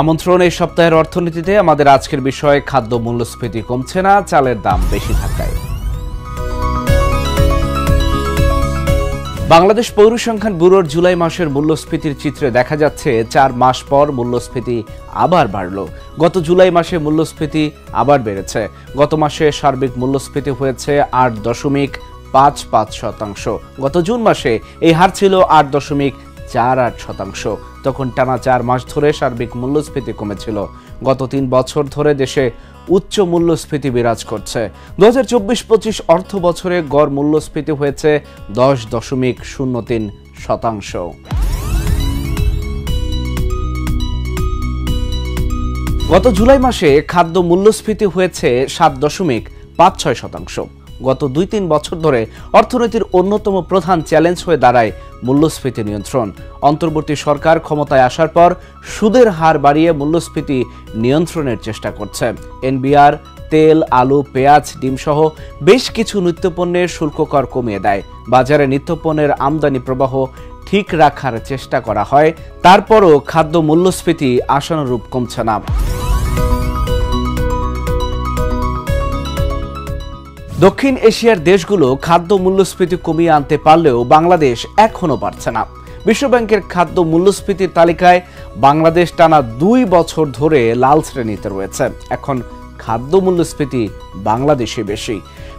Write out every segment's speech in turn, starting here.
আমন্ত্রণ এই সপ্তাহের অর্থনীতিতে আমাদের আজকের বিষয় খাদ্য মূল্যস্ফীতি কমছে না, চালের দাম বেশি থাকায়। বাংলাদেশ পরিসংখ্যান ব্যুরোর জুলাই মাসের মূল্যস্ফীতির চিত্রে দেখা যাচ্ছে ৪ মাস পর মূল্যস্ফীতি আবার বাড়ল। গত জুলাই মাসে মূল্যস্ফীতি আবার বেড়েছে। গত মাসে সার্বিক মূল্যস্ফীতি হয়েছে ৮.৫৫%। গত জুন মাসে এই হার ছিল ৮.৪৮%। তখন টানা ৪ মাস ধরে সার্বিক মূল্যস্ফীতি কমেছিল। গত ৩ বছর ধরে দেশে উচ্চ মূল্যস্ফীতি বিরাজ করছে। ২০২৪-২৫ অর্থ বছরে গড় মূল্যস্ফীতি হয়েছে ১০.০৩%। গত জুলাই মাসে খাদ্য মূল্যস্ফীতি হয়েছে ৭.৫৬%। গত ২-৩ বছর ধরে অর্থনীতির অন্যতম প্রধান চ্যালেঞ্জ হয়ে দাঁড়ায় মূল্যস্ফীতি নিয়ন্ত্রণ। অন্তর্বর্তী সরকার ক্ষমতায় আসার পর সুদের হার বাড়িয়ে মূল্যস্ফীতি নিয়ন্ত্রণের চেষ্টা করছে। এনবিআর তেল, আলু, পেঁয়াজ, ডিম সহ বেশ কিছু নিত্যপণ্যের শুল্ক কর কমিয়ে দেয়। বাজারে নিত্যপণ্যের আমদানি প্রবাহ ঠিক রাখার চেষ্টা করা হয়, তারপরও খাদ্য মূল্যস্ফীতি আশানুরূপ কমছে না। দক্ষিণ এশিয়ার দেশগুলো খাদ্য মূল্যস্ফীতি কমিয়ে আনতে পারলেও বাংলাদেশ এখনো পারছে না। বিশ্বব্যাংকের খাদ্য মূল্যস্ফীতির তালিকায় বাংলাদেশ টানা ২ বছর ধরে লাল শ্রেণীতে রয়েছে। এখন খাদ্য মূল্যস্ফীতি বাংলাদেশে বেশি।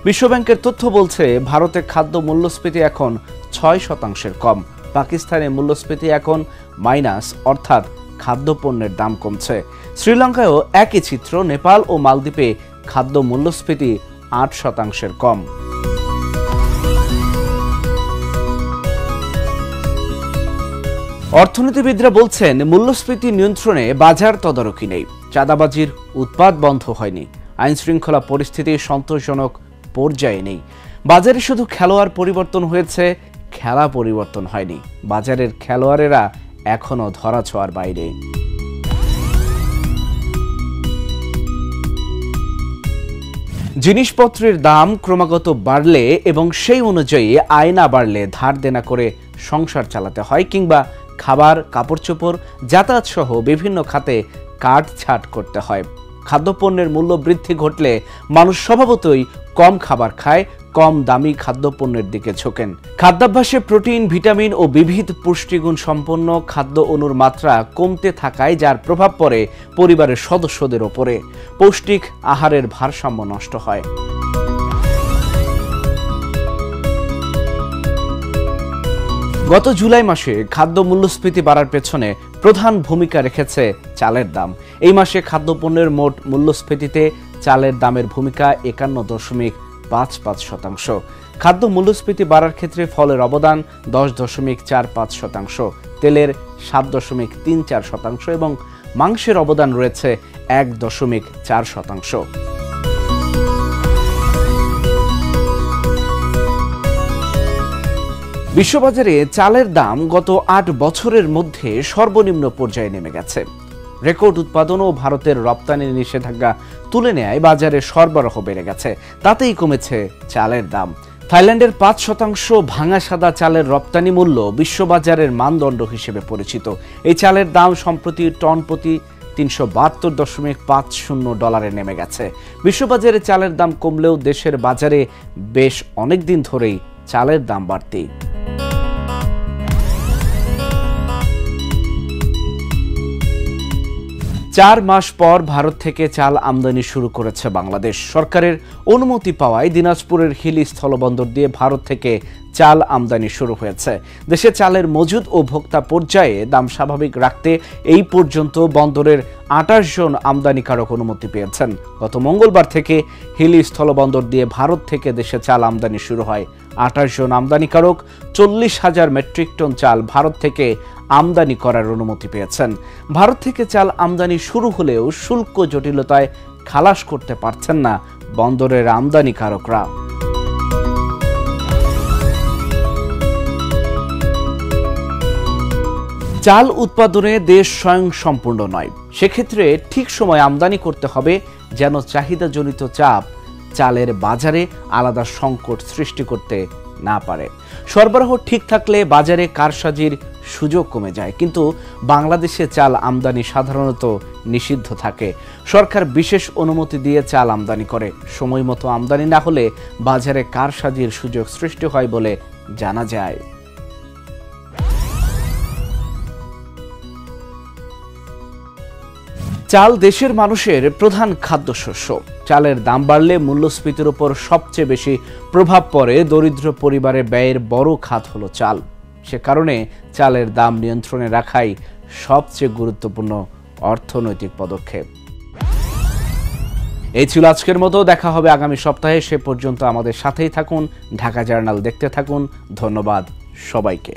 বিশ্বব্যাংকের তথ্য বলছে ভারতে খাদ্য মূল্যস্ফীতি এখন ৬% কম। পাকিস্তানে মূল্যস্ফীতি এখন মাইনাস, অর্থাৎ খাদ্যপণ্যের দাম কমছে। শ্রীলঙ্কায়ও একই চিত্র। নেপাল ও মালদ্বীপে খাদ্য মূল্যস্ফীতি ৮% কম। অর্থনীতিবিদরা বলছেন মূল্যস্ফীতি নিয়ন্ত্রণে বাজার তদারকি নেই। চাঁদাবাজির উৎপাত বন্ধ হয়নি। আইন শৃঙ্খলা পরিস্থিতি সন্তোষজনক পর্যায়ে নেই। বাজারে শুধু খেলোয়াড় পরিবর্তন হয়েছে, খেলা পরিবর্তন হয়নি। বাজারের খেলোয়াড়েরা এখনো ধরাছোঁয়ার বাইরে। জিনিসপত্রের দাম ক্রমাগত বাড়লে এবং সেই অনুযায়ী আয় না বাড়লে ধার দেনা করে সংসার চালাতে হয়, কিংবা খাবার, কাপড়চোপড়, যাতায়াত সহ বিভিন্ন খাতে কাটছাঁট করতে হয়। খাদ্যপণ্যের মূল্য বৃদ্ধি ঘটলে মানুষ স্বভাবতই কম খাবার খায়, কম দামি খাদ্যপণ্যের দিকে ঝোঁকেন। খাদ্যাভ্যাসে প্রোটিন, ভিটামিন ও বিবিধ পুষ্টিগুণ সম্পন্ন খাদ্য অণুর মাত্রা কমতে থাকায় যার প্রভাব পড়ে পরিবারের সদস্যদের ওপরে। পৌষ্টিক আহারের ভারসাম্য নষ্ট হয়। গত জুলাই মাসে খাদ্য মূল্যস্ফীতি বাড়ার পেছনে প্রধান ভূমিকা রেখেছে চালের দাম। এই মাসে খাদ্যপণ্যের মোট মূল্যস্ফীতিতে চালের দামের ভূমিকা ৫১.৫৫%। খাদ্য মূল্যস্ফীতি বাড়ার ক্ষেত্রে ফলের অবদান ১০.৪৫%, তেলের ৭.৩৪% এবং মাংসের অবদান রয়েছে ১.৪%। বিশ্ববাজারে চালের দাম গত ৮ বছরের মধ্যে সর্বনিম্ন পর্যায়ে নেমে গেছে। রেকর্ড উৎপাদন ও ভারতের রপ্তানির নিষেধাজ্ঞা তুলে নেয় বাজারে সরবরাহ বেড়ে গেছে, তাতেই কমেছে চালের দাম। থাইল্যান্ডের ৫% ভাঙা সাদা চালের রপ্তানি মূল্য বিশ্ববাজারের মানদণ্ড হিসেবে পরিচিত। এই চালের দাম সম্প্রতি টন প্রতি $৩৭২.৫০ নেমে গেছে। বিশ্ববাজারে চালের দাম কমলেও দেশের বাজারে বেশ অনেকদিন ধরেই চালের দাম বাড়তি। ৪ মাস পর ভারত থেকে চাল আমদানি শুরু করেছে বাংলাদেশ। সরকারের অনুমতি পাওয়ায় দিনাজপুরের হিলি স্থলবন্দর দিয়ে ভারত থেকে চাল আমদানি শুরু হয়েছে। দেশে চালের মজুদ ও ভোক্তা পর্যায়ে দাম স্বাভাবিক রাখতে এই পর্যন্ত বন্দরের ২৮ জন আমদানিকারক অনুমতি পেয়েছেন। গত মঙ্গলবার থেকে হিলি স্থলবন্দর দিয়ে ভারত থেকে দেশে চাল আমদানি শুরু হয়। ২৮ জন আমদানিকারক ৪০,০০০ মেট্রিক টন চাল ভারত থেকে আমদানি করার অনুমতি পেয়েছেন। ভারত থেকে চাল আমদানি শুরু হলেও শুল্ক জটিলতায় খালাস করতে পারছেন না বন্দরের আমদানিকারকরা। চাল উৎপাদনে দেশ স্বয়ংসম্পূর্ণ নয়। সেক্ষেত্রে ঠিক সময় আমদানি করতে হবে, যেন চাহিদাজনিত চাপ চালের বাজারে আলাদা সংকট সৃষ্টি করতে না পারে। সরবরাহ ঠিক থাকলে বাজারে কারসাজির সুযোগ কমে যায়, কিন্তু বাংলাদেশে চাল আমদানি সাধারণত নিষিদ্ধ থাকে। সরকার বিশেষ অনুমতি দিয়ে চাল আমদানি করে। সময় মতো আমদানি না হলে বাজারে কারসাজির সুযোগ সৃষ্টি হয় বলে জানা যায়। চাল দেশের মানুষের প্রধান খাদ্যশস্য। চালের দাম বাড়লে মূল্যস্ফীতির উপর সবচেয়ে বেশি প্রভাব পড়ে দরিদ্র পরিবারের ব্যয়ের বড় খাত হলো চাল। সে কারণে চালের দাম নিয়ন্ত্রণে রাখাই সবচেয়ে গুরুত্বপূর্ণ অর্থনৈতিক পদক্ষেপ। এই ছিল আজকের মতো। দেখা হবে আগামী সপ্তাহে। সে পর্যন্ত আমাদের সাথেই থাকুন। ঢাকা জার্নাল দেখতে থাকুন। ধন্যবাদ সবাইকে।